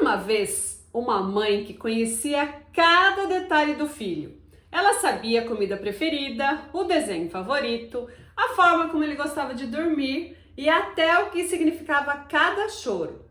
uma vez uma mãe que conhecia cada detalhe do filho. Ela sabia a comida preferida, o desenho favorito, a forma como ele gostava de dormir e até o que significava cada choro.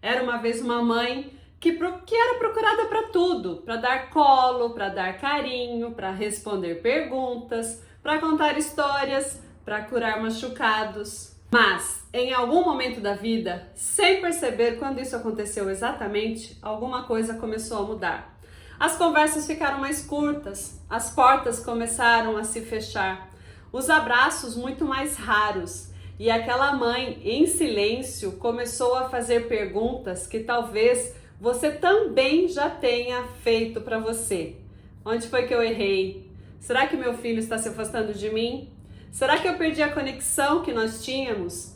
Era uma vez uma mãe que era procurada para tudo, para dar colo, para dar carinho, para responder perguntas, para contar histórias, para curar machucados. Mas, em algum momento da vida, sem perceber quando isso aconteceu exatamente, alguma coisa começou a mudar. As conversas ficaram mais curtas, as portas começaram a se fechar, os abraços muito mais raros, e aquela mãe, em silêncio, começou a fazer perguntas que talvez você também já tenha feito para você. Onde foi que eu errei? Será que meu filho está se afastando de mim? Será que eu perdi a conexão que nós tínhamos?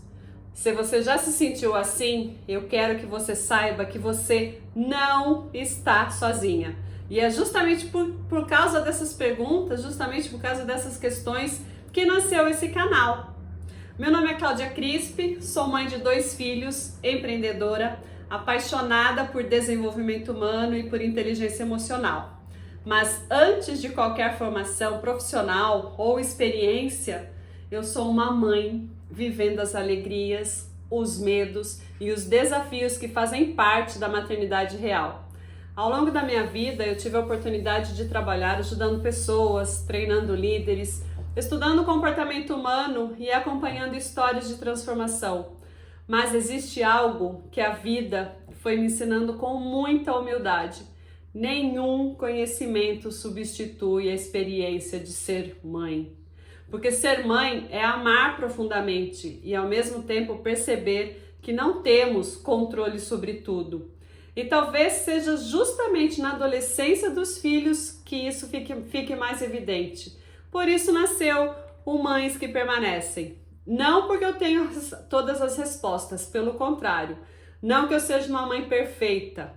Se você já se sentiu assim, eu quero que você saiba que você não está sozinha. E é justamente por causa dessas perguntas, justamente por causa dessas questões que nasceu esse canal. Meu nome é Cláudia Crispi, sou mãe de 2 filhos, empreendedora, apaixonada por desenvolvimento humano e por inteligência emocional. Mas antes de qualquer formação profissional ou experiência, eu sou uma mãe vivendo as alegrias, os medos e os desafios que fazem parte da maternidade real. Ao longo da minha vida, eu tive a oportunidade de trabalhar ajudando pessoas, treinando líderes, estudando o comportamento humano e acompanhando histórias de transformação. Mas existe algo que a vida foi me ensinando com muita humildade. Nenhum conhecimento substitui a experiência de ser mãe. Porque ser mãe é amar profundamente e ao mesmo tempo perceber que não temos controle sobre tudo. E talvez seja justamente na adolescência dos filhos que isso fique mais evidente. Por isso nasceu o Mães que Permanecem. Não porque eu tenho todas as respostas, pelo contrário. Não que eu seja uma mãe perfeita.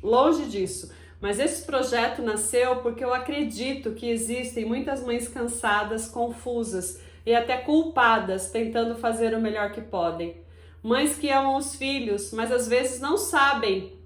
Longe disso, mas esse projeto nasceu porque eu acredito que existem muitas mães cansadas, confusas e até culpadas tentando fazer o melhor que podem. Mães que amam os filhos, mas às vezes não sabem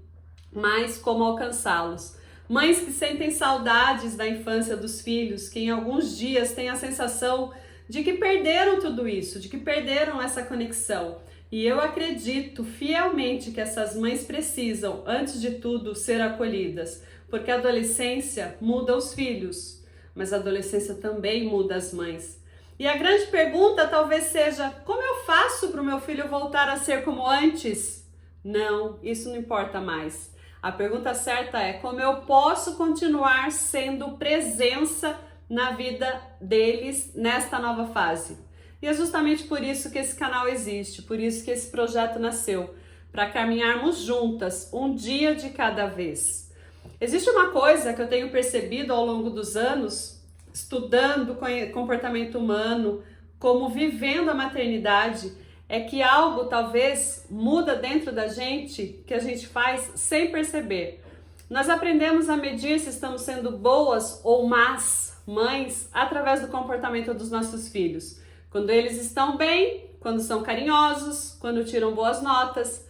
mais como alcançá-los. Mães que sentem saudades da infância dos filhos, que em alguns dias têm a sensação de que perderam tudo isso, de que perderam essa conexão. E eu acredito fielmente que essas mães precisam, antes de tudo, ser acolhidas, porque a adolescência muda os filhos, mas a adolescência também muda as mães. E a grande pergunta talvez seja: como eu faço para o meu filho voltar a ser como antes? Não, isso não importa mais. A pergunta certa é: como eu posso continuar sendo presença na vida deles nesta nova fase? E é justamente por isso que esse canal existe, por isso que esse projeto nasceu, para caminharmos juntas, um dia de cada vez. Existe uma coisa que eu tenho percebido ao longo dos anos, estudando comportamento humano, como vivendo a maternidade, é que algo talvez muda dentro da gente, que a gente faz sem perceber. Nós aprendemos a medir se estamos sendo boas ou más mães através do comportamento dos nossos filhos. Quando eles estão bem, quando são carinhosos, quando tiram boas notas,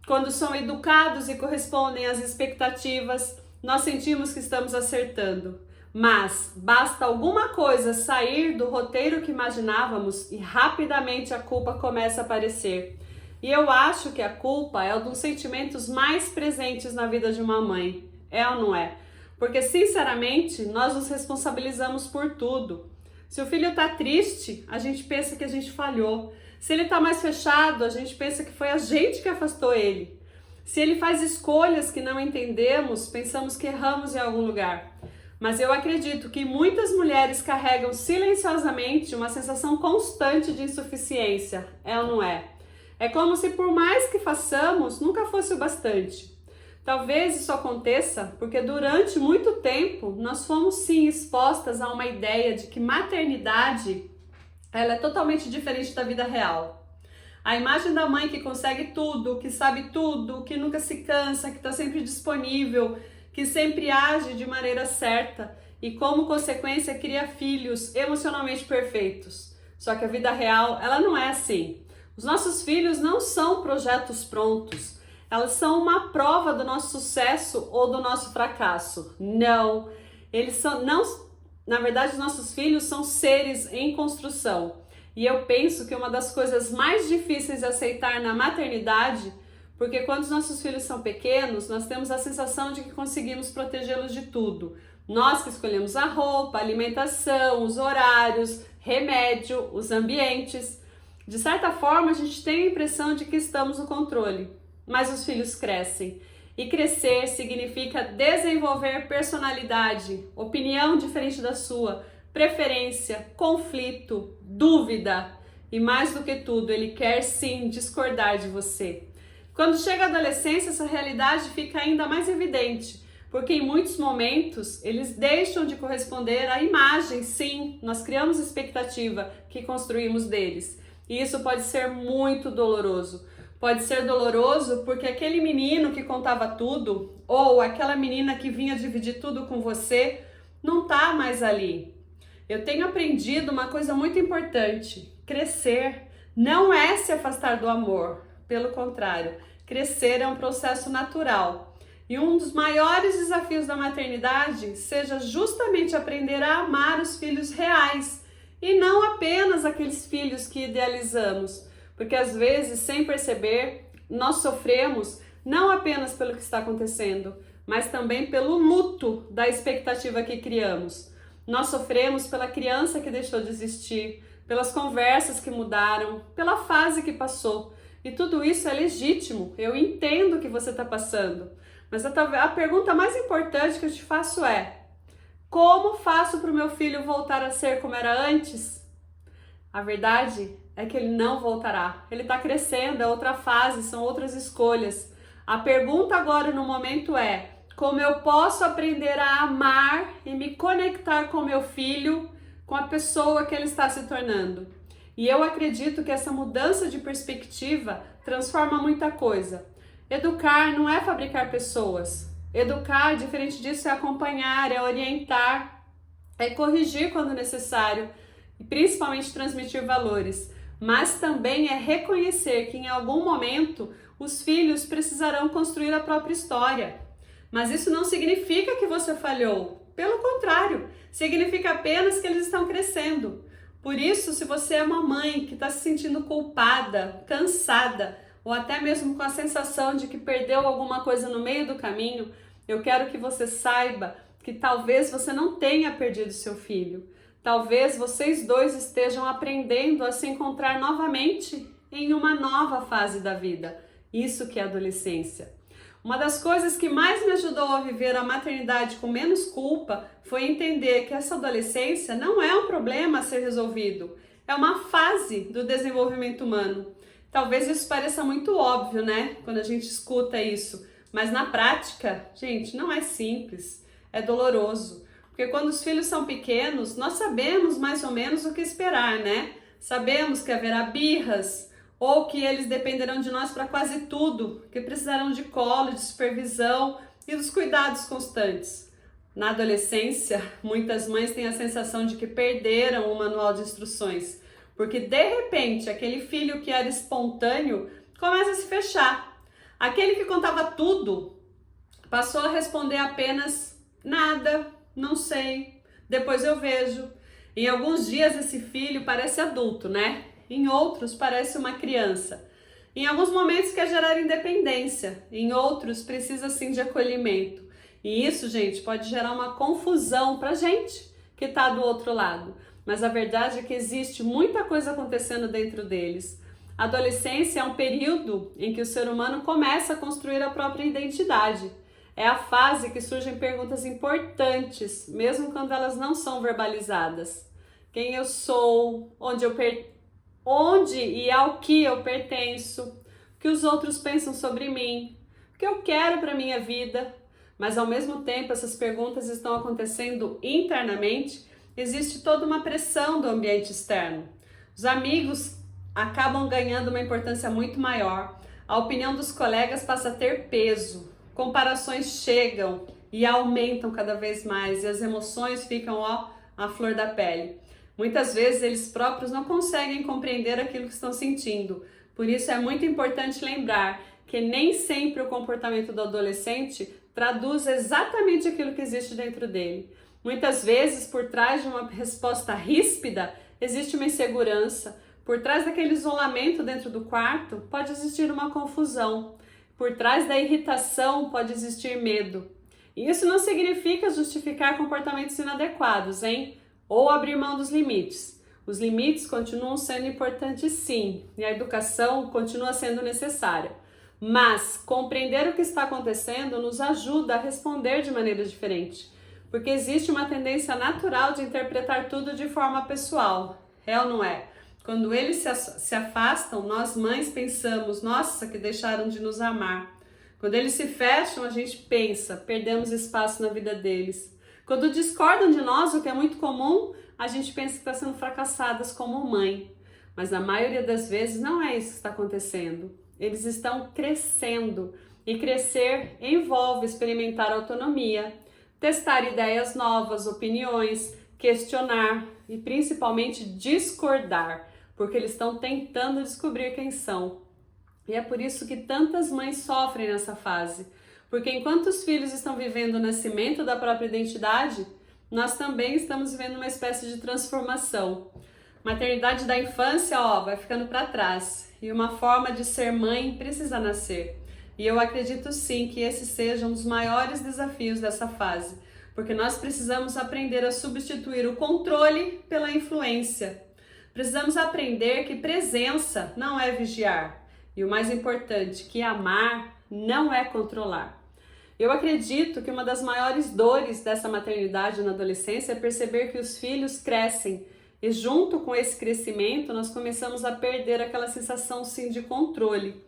quando são educados e correspondem às expectativas, nós sentimos que estamos acertando. Mas basta alguma coisa sair do roteiro que imaginávamos e rapidamente a culpa começa a aparecer. E eu acho que a culpa é um dos sentimentos mais presentes na vida de uma mãe. É ou não é? Porque, sinceramente, nós nos responsabilizamos por tudo. Se o filho está triste, a gente pensa que a gente falhou. Se ele está mais fechado, a gente pensa que foi a gente que afastou ele. Se ele faz escolhas que não entendemos, pensamos que erramos em algum lugar. Mas eu acredito que muitas mulheres carregam silenciosamente uma sensação constante de insuficiência. É ou não é? É como se por mais que façamos, nunca fosse o bastante. Talvez isso aconteça porque durante muito tempo nós fomos sim expostas a uma ideia de que maternidade ela é totalmente diferente da vida real. A imagem da mãe que consegue tudo, que sabe tudo, que nunca se cansa, que está sempre disponível, que sempre age de maneira certa e como consequência cria filhos emocionalmente perfeitos. Só que a vida real ela não é assim. Os nossos filhos não são projetos prontos. elas são uma prova do nosso sucesso ou do nosso fracasso. Não, eles são, não, na verdade, os nossos filhos são seres em construção. E eu penso que uma das coisas mais difíceis de aceitar na maternidade, porque quando os nossos filhos são pequenos, nós temos a sensação de que conseguimos protegê-los de tudo. Nós que escolhemos a roupa, a alimentação, os horários, remédio, os ambientes. De certa forma, a gente tem a impressão de que estamos no controle, mas os filhos crescem. E crescer significa desenvolver personalidade, opinião diferente da sua, preferência, conflito, dúvida. E mais do que tudo, ele quer sim discordar de você. Quando chega a adolescência, essa realidade fica ainda mais evidente, porque em muitos momentos eles deixam de corresponder à imagem, sim, nós criamos expectativa que construímos deles. E isso pode ser muito doloroso. Pode ser doloroso porque aquele menino que contava tudo, ou aquela menina que vinha dividir tudo com você, não tá mais ali. Eu tenho aprendido uma coisa muito importante: crescer não é se afastar do amor, pelo contrário, crescer é um processo natural. E um dos maiores desafios da maternidade seja justamente aprender a amar os filhos reais e não apenas aqueles filhos que idealizamos, porque às vezes, sem perceber, nós sofremos não apenas pelo que está acontecendo, mas também pelo luto da expectativa que criamos. Nós sofremos pela criança que deixou de existir, pelas conversas que mudaram, pela fase que passou. E tudo isso é legítimo, eu entendo o que você está passando. Mas a pergunta mais importante que eu te faço é: como faço para o meu filho voltar a ser como era antes? A verdade é que ele não voltará. Ele está crescendo, é outra fase, são outras escolhas. A pergunta agora no momento é: como eu posso aprender a amar e me conectar com meu filho, com a pessoa que ele está se tornando? E eu acredito que essa mudança de perspectiva transforma muita coisa. Educar não é fabricar pessoas. Educar, diferente disso, é acompanhar, é orientar, é corrigir quando necessário e principalmente transmitir valores. Mas também é reconhecer que em algum momento os filhos precisarão construir a própria história. Mas isso não significa que você falhou. Pelo contrário, significa apenas que eles estão crescendo. Por isso, se você é uma mãe que está se sentindo culpada, cansada, ou até mesmo com a sensação de que perdeu alguma coisa no meio do caminho, eu quero que você saiba que talvez você não tenha perdido seu filho. Talvez vocês dois estejam aprendendo a se encontrar novamente em uma nova fase da vida. Isso que é adolescência. Uma das coisas que mais me ajudou a viver a maternidade com menos culpa foi entender que essa adolescência não é um problema a ser resolvido, é uma fase do desenvolvimento humano. Talvez isso pareça muito óbvio, né? Quando a gente escuta isso, mas na prática, gente, não é simples, é doloroso. Porque quando os filhos são pequenos, nós sabemos mais ou menos o que esperar, né? Sabemos que haverá birras, ou que eles dependerão de nós para quase tudo, que precisarão de colo, de supervisão e dos cuidados constantes. Na adolescência, muitas mães têm a sensação de que perderam o manual de instruções, porque de repente aquele filho que era espontâneo começa a se fechar. Aquele que contava tudo passou a responder apenas nada, não sei, depois eu vejo. Em alguns dias esse filho parece adulto, né? Em outros parece uma criança. Em alguns momentos quer gerar independência, em outros precisa sim de acolhimento. E isso, gente, pode gerar uma confusão pra gente que tá do outro lado. Mas a verdade é que existe muita coisa acontecendo dentro deles. A adolescência é um período em que o ser humano começa a construir a própria identidade. É a fase que surgem perguntas importantes, mesmo quando elas não são verbalizadas. Quem eu sou, onde e ao que eu pertenço, o que os outros pensam sobre mim, o que eu quero para minha vida. Mas ao mesmo tempo essas perguntas estão acontecendo internamente, existe toda uma pressão do ambiente externo. Os amigos acabam ganhando uma importância muito maior, a opinião dos colegas passa a ter peso, comparações chegam e aumentam cada vez mais e as emoções ficam à flor da pele. Muitas vezes eles próprios não conseguem compreender aquilo que estão sentindo. Por isso é muito importante lembrar que nem sempre o comportamento do adolescente traduz exatamente aquilo que existe dentro dele. Muitas vezes, por trás de uma resposta ríspida, existe uma insegurança. Por trás daquele isolamento dentro do quarto, pode existir uma confusão. Por trás da irritação, pode existir medo. E isso não significa justificar comportamentos inadequados, hein? Ou abrir mão dos limites. Os limites continuam sendo importantes, sim, e a educação continua sendo necessária. Mas compreender o que está acontecendo nos ajuda a responder de maneira diferente, porque existe uma tendência natural de interpretar tudo de forma pessoal. É ou não é? Quando eles se afastam, nós mães pensamos, nossa, que deixaram de nos amar. Quando eles se fecham, a gente pensa, perdemos espaço na vida deles. Quando discordam de nós, o que é muito comum, a gente pensa que está sendo fracassadas como mãe. Mas na maioria das vezes não é isso que está acontecendo. Eles estão crescendo. E crescer envolve experimentar autonomia, testar ideias novas, opiniões, questionar e principalmente discordar, porque eles estão tentando descobrir quem são. E é por isso que tantas mães sofrem nessa fase, porque enquanto os filhos estão vivendo o nascimento da própria identidade, nós também estamos vivendo uma espécie de transformação. Maternidade da infância, vai ficando para trás, e uma forma de ser mãe precisa nascer. E eu acredito sim que esse seja um dos maiores desafios dessa fase, porque nós precisamos aprender a substituir o controle pela influência. Precisamos aprender que presença não é vigiar, e o mais importante, que amar não é controlar. Eu acredito que uma das maiores dores dessa maternidade na adolescência é perceber que os filhos crescem, e junto com esse crescimento nós começamos a perder aquela sensação sim de controle.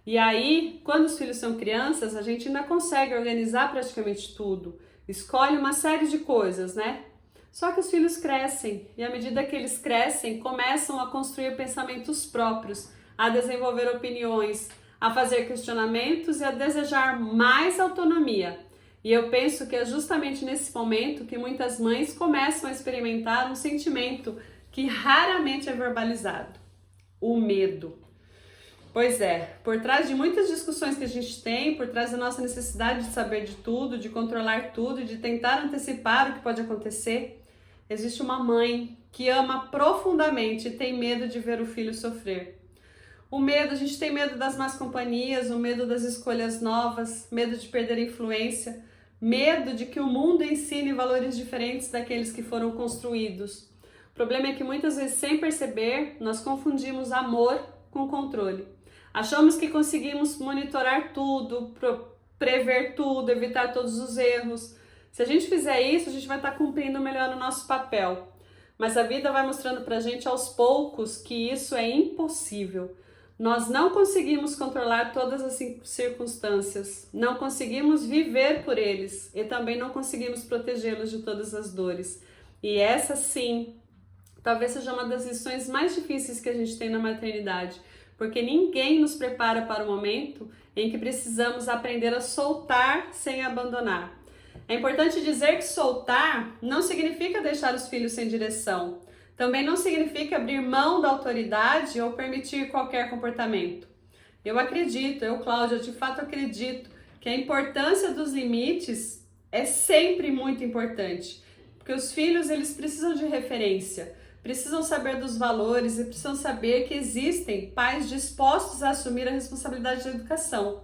E aí, quando os filhos são crianças, a gente ainda consegue organizar praticamente tudo, escolhe uma série de coisas, né? Só que os filhos crescem, e à medida que eles crescem, começam a construir pensamentos próprios, a desenvolver opiniões, a fazer questionamentos e a desejar mais autonomia. E eu penso que é justamente nesse momento que muitas mães começam a experimentar um sentimento que raramente é verbalizado: o medo. Pois é, por trás de muitas discussões que a gente tem, por trás da nossa necessidade de saber de tudo, de controlar tudo, de tentar antecipar o que pode acontecer, existe uma mãe que ama profundamente e tem medo de ver o filho sofrer. O medo, a gente tem medo das más companhias, o medo das escolhas novas, medo de perder a influência, medo de que o mundo ensine valores diferentes daqueles que foram construídos. O problema é que muitas vezes, sem perceber, nós confundimos amor com controle. Achamos que conseguimos monitorar tudo, prever tudo, evitar todos os erros. Se a gente fizer isso, a gente vai estar cumprindo melhor o nosso papel. Mas a vida vai mostrando pra gente aos poucos que isso é impossível. Nós não conseguimos controlar todas as circunstâncias, não conseguimos viver por eles e também não conseguimos protegê-los de todas as dores. E essa sim, talvez seja uma das lições mais difíceis que a gente tem na maternidade, porque ninguém nos prepara para o momento em que precisamos aprender a soltar sem abandonar. É importante dizer que soltar não significa deixar os filhos sem direção. Também não significa abrir mão da autoridade ou permitir qualquer comportamento. Eu acredito, Cláudia, de fato acredito que a importância dos limites é sempre muito importante, porque os filhos eles precisam de referência, precisam saber dos valores e precisam saber que existem pais dispostos a assumir a responsabilidade da educação.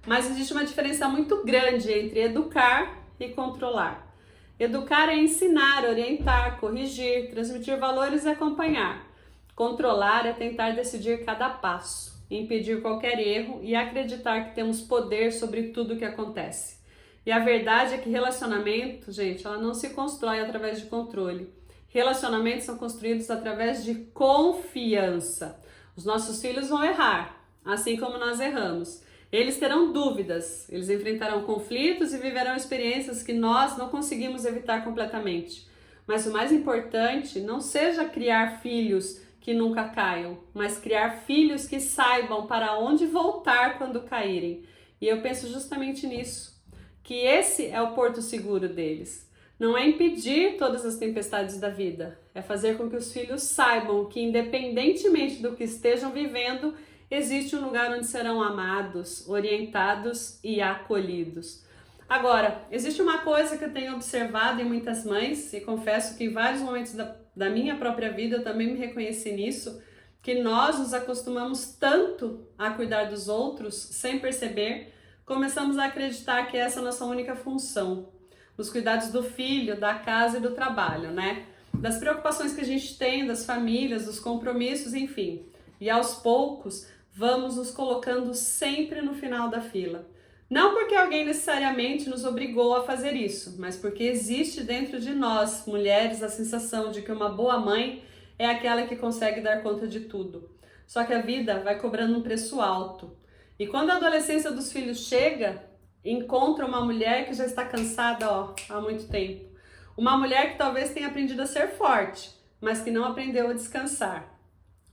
Mas existe uma diferença muito grande entre educar e controlar. Educar é ensinar, orientar, corrigir, transmitir valores e acompanhar. Controlar é tentar decidir cada passo, impedir qualquer erro e acreditar que temos poder sobre tudo o que acontece. E a verdade é que relacionamento, gente, ela não se constrói através de controle. Relacionamentos são construídos através de confiança. Os nossos filhos vão errar, assim como nós erramos. Eles terão dúvidas, eles enfrentarão conflitos e viverão experiências que nós não conseguimos evitar completamente. Mas o mais importante não seja criar filhos que nunca caiam, mas criar filhos que saibam para onde voltar quando caírem. E eu penso justamente nisso, que esse é o porto seguro deles. Não é impedir todas as tempestades da vida, é fazer com que os filhos saibam que, independentemente do que estejam vivendo, existe um lugar onde serão amados, orientados e acolhidos. Agora, existe uma coisa que eu tenho observado em muitas mães, e confesso que em vários momentos da minha própria vida eu também me reconheci nisso, que nós nos acostumamos tanto a cuidar dos outros sem perceber, começamos a acreditar que essa é a nossa única função. Os cuidados do filho, da casa e do trabalho, né? Das preocupações que a gente tem, das famílias, dos compromissos, enfim. E aos poucos, vamos nos colocando sempre no final da fila. Não porque alguém necessariamente nos obrigou a fazer isso, mas porque existe dentro de nós, mulheres, a sensação de que uma boa mãe é aquela que consegue dar conta de tudo. Só que a vida vai cobrando um preço alto. E quando a adolescência dos filhos chega, encontra uma mulher que já está cansada há muito tempo. Uma mulher que talvez tenha aprendido a ser forte, mas que não aprendeu a descansar.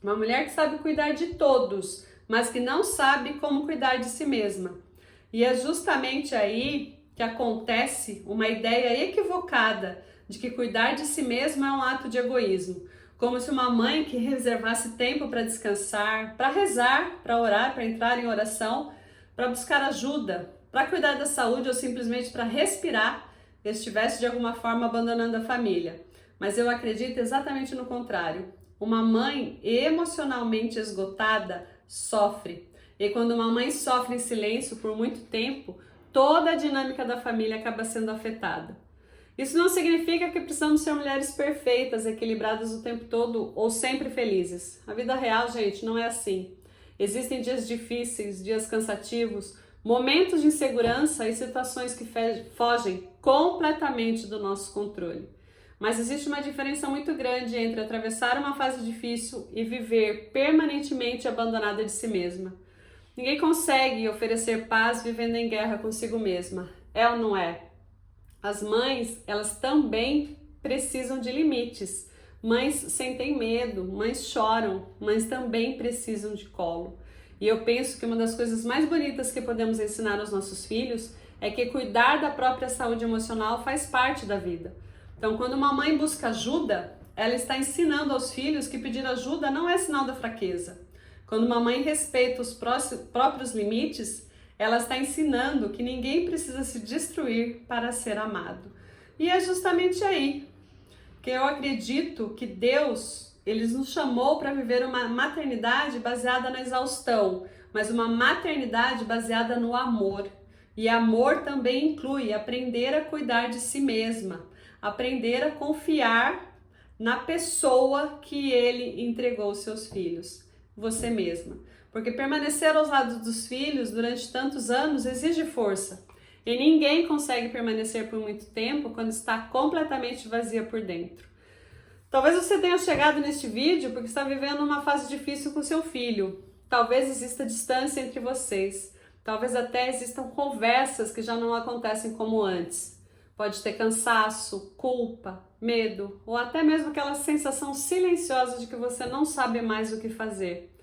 Uma mulher que sabe cuidar de todos, mas que não sabe como cuidar de si mesma. E é justamente aí que acontece uma ideia equivocada de que cuidar de si mesma é um ato de egoísmo. Como se uma mãe que reservasse tempo para descansar, para rezar, para orar, para entrar em oração, para buscar ajuda, para cuidar da saúde ou simplesmente para respirar, estivesse de alguma forma abandonando a família. Mas eu acredito exatamente no contrário. Uma mãe emocionalmente esgotada sofre. E quando uma mãe sofre em silêncio por muito tempo, toda a dinâmica da família acaba sendo afetada. Isso não significa que precisamos ser mulheres perfeitas, equilibradas o tempo todo ou sempre felizes. A vida real, gente, não é assim. Existem dias difíceis, dias cansativos, momentos de insegurança e situações que fogem completamente do nosso controle. Mas existe uma diferença muito grande entre atravessar uma fase difícil e viver permanentemente abandonada de si mesma. Ninguém consegue oferecer paz vivendo em guerra consigo mesma. É ou não é? As mães, elas também precisam de limites. Mães sentem medo, mães choram, mães também precisam de colo. E eu penso que uma das coisas mais bonitas que podemos ensinar aos nossos filhos é que cuidar da própria saúde emocional faz parte da vida. Então, quando uma mãe busca ajuda, ela está ensinando aos filhos que pedir ajuda não é sinal da fraqueza. Quando uma mãe respeita os próprios limites, ela está ensinando que ninguém precisa se destruir para ser amado. E é justamente aí que eu acredito que Deus, Ele nos chamou para viver uma maternidade baseada na exaustão, mas uma maternidade baseada no amor. E amor também inclui aprender a cuidar de si mesma, aprender a confiar na pessoa que Ele entregou os seus filhos, você mesma. Porque permanecer aos lados dos filhos durante tantos anos exige força. E ninguém consegue permanecer por muito tempo quando está completamente vazia por dentro. Talvez você tenha chegado neste vídeo porque está vivendo uma fase difícil com seu filho. Talvez exista distância entre vocês. Talvez até existam conversas que já não acontecem como antes. Pode ter cansaço, culpa, medo ou até mesmo aquela sensação silenciosa de que você não sabe mais o que fazer.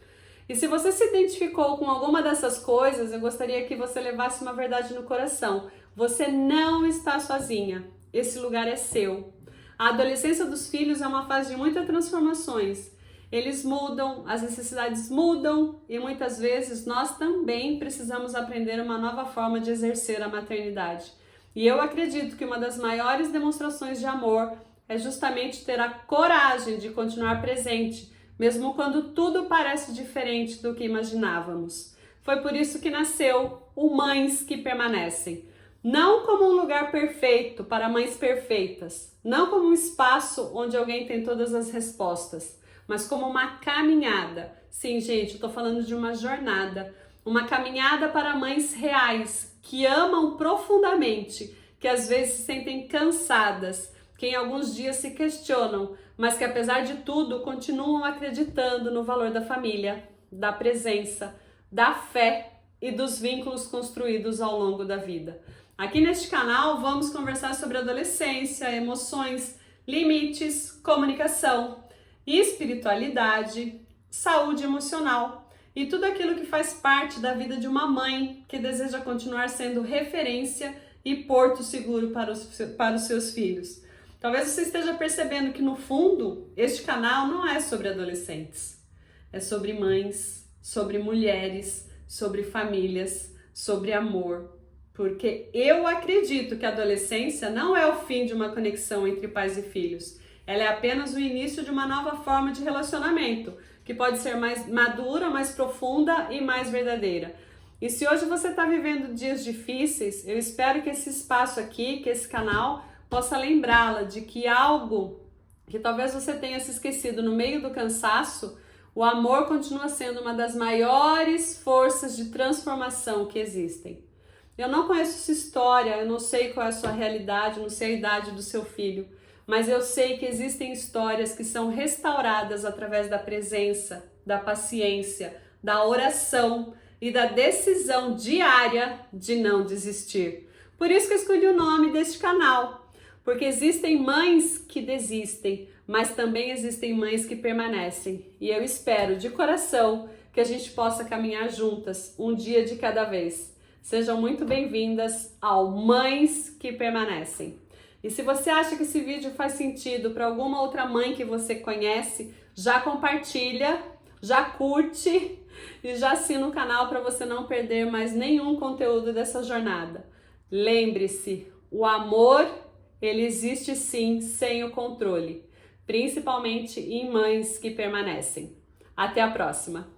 E se você se identificou com alguma dessas coisas, eu gostaria que você levasse uma verdade no coração. Você não está sozinha. Esse lugar é seu. A adolescência dos filhos é uma fase de muitas transformações. Eles mudam, as necessidades mudam e muitas vezes nós também precisamos aprender uma nova forma de exercer a maternidade. E eu acredito que uma das maiores demonstrações de amor é justamente ter a coragem de continuar presente, mesmo quando tudo parece diferente do que imaginávamos. Foi por isso que nasceu o Mães que Permanecem. Não como um lugar perfeito para mães perfeitas, não como um espaço onde alguém tem todas as respostas, mas como uma caminhada. Sim, gente, eu estou falando de uma jornada, uma caminhada para mães reais, que amam profundamente, que às vezes se sentem cansadas, que em alguns dias se questionam, mas que apesar de tudo continuam acreditando no valor da família, da presença, da fé e dos vínculos construídos ao longo da vida. Aqui neste canal vamos conversar sobre adolescência, emoções, limites, comunicação, espiritualidade, saúde emocional e tudo aquilo que faz parte da vida de uma mãe que deseja continuar sendo referência e porto seguro para os seus filhos. Talvez você esteja percebendo que no fundo este canal não é sobre adolescentes, é sobre mães, sobre mulheres, sobre famílias, sobre amor. Porque eu acredito que a adolescência não é o fim de uma conexão entre pais e filhos. Ela é apenas o início de uma nova forma de relacionamento, que pode ser mais madura, mais profunda e mais verdadeira. E se hoje você está vivendo dias difíceis, eu espero que esse espaço aqui, que esse canal, possa lembrá-la de que algo que talvez você tenha se esquecido no meio do cansaço, o amor continua sendo uma das maiores forças de transformação que existem. Eu não conheço sua história, eu não sei qual é a sua realidade, não sei a idade do seu filho, mas eu sei que existem histórias que são restauradas através da presença, da paciência, da oração e da decisão diária de não desistir. Por isso que eu escolhi o nome deste canal, porque existem mães que desistem, mas também existem mães que permanecem. E eu espero de coração que a gente possa caminhar juntas, um dia de cada vez. Sejam muito bem-vindas ao Mães que Permanecem. E se você acha que esse vídeo faz sentido para alguma outra mãe que você conhece, já compartilha, já curte e já assina o canal para você não perder mais nenhum conteúdo dessa jornada. Lembre-se, o amor, ele existe sim sem o controle, principalmente em mães que permanecem. Até a próxima!